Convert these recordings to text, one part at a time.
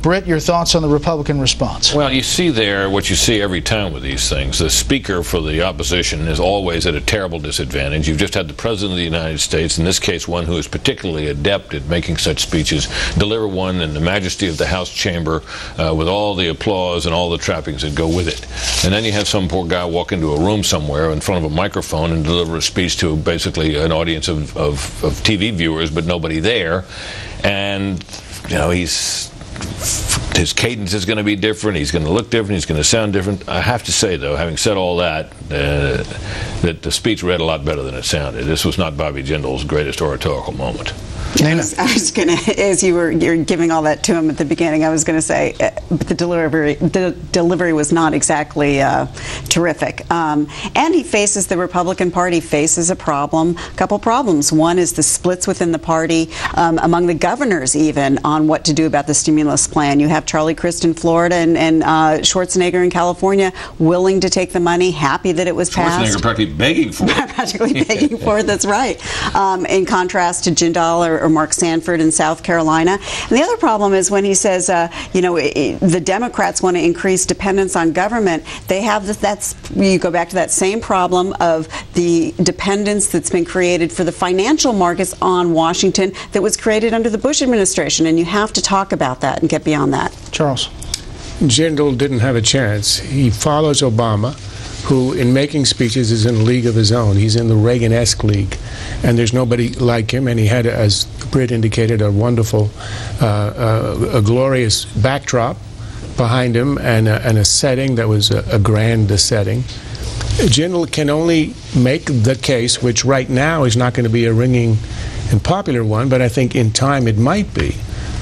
Britt, your thoughts on the Republican response? Well, you see there what you see every time with these things. The speaker for the opposition is always at a terrible disadvantage. You've just had the President of the United States, in this case one who is particularly adept at making such speeches, deliver one in the majesty of the House chamber with all the applause and all the trappings that go with it. And then you have some poor guy walk into a room somewhere in front of a microphone and deliver a speech to basically an audience of TV viewers, but nobody there. And, you know, his cadence is going to be different, he's going to look different, he's going to sound different. I have to say, though, having said all that, that the speech read a lot better than it sounded. This was not Bobby Jindal's greatest oratorical moment. I was going to, as you're giving all that to him at the beginning, I was going to say the delivery was not exactly terrific. And he faces, the Republican Party faces a couple problems. One is the splits within the party, among the governors even, on what to do about the stimulus plan. You have Charlie Crist in Florida and Schwarzenegger in California willing to take the money, happy that it was passed. Schwarzenegger practically begging for it. Practically begging for it, that's right. In contrast to Jindal or Mark Sanford in South Carolina. And the other problem is when he says, you know, the Democrats want to increase dependence on government. They have you go back to that same problem of the dependence that's been created for the financial markets on Washington that was created under the Bush administration. And you have to talk about that and get beyond that. Charles. Jindal didn't have a chance. He follows Obama, who in making speeches is in a league of his own. He's in the Reagan-esque league, and there's nobody like him. And he had, as Britt indicated, a wonderful, a glorious backdrop behind him and a setting that was a grand setting. Jindal can only make the case, which right now is not going to be a ringing and popular one, but I think in time it might be,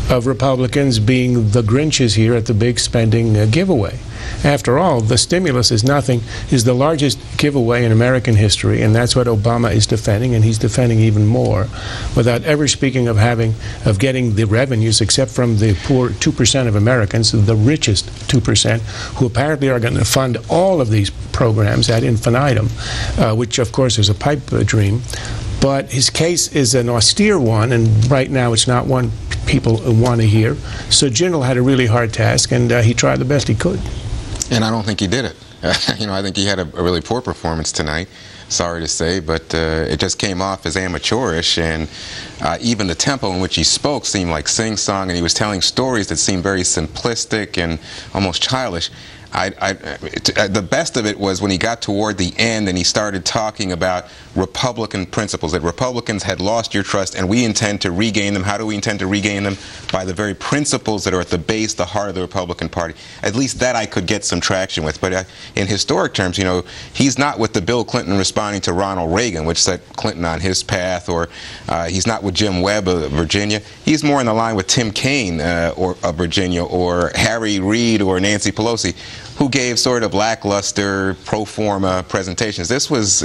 of Republicans being the Grinches here at the big spending giveaway. After all, the stimulus is the largest giveaway in American history, and that's what Obama is defending, and he's defending even more, without ever speaking of getting the revenues, except from the poor 2% of Americans, the richest 2%, who apparently are going to fund all of these programs ad infinitum, which of course is a pipe dream. But his case is an austere one, and right now it's not one people want to hear. So Jindal had a really hard task, and he tried the best he could. And I don't think he did it. You know, I think he had a really poor performance tonight, sorry to say, but it just came off as amateurish, and even the tempo in which he spoke seemed like sing-song, and he was telling stories that seemed very simplistic and almost childish. The best of it was when he got toward the end and he started talking about Republican principles, that Republicans had lost your trust and we intend to regain them. How do we intend to regain them? By the very principles that are at the base, the heart of the Republican Party. At least that I could get some traction with. But in historic terms, you know, he's not with the Bill Clinton responding to Ronald Reagan, which set Clinton on his path, or he's not with Jim Webb of Virginia. He's more in the line with Tim Kaine of Virginia, or Harry Reid or Nancy Pelosi, who gave sort of lackluster pro forma presentations. This was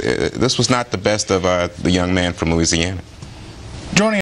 not the best of the young man from Louisiana. Joining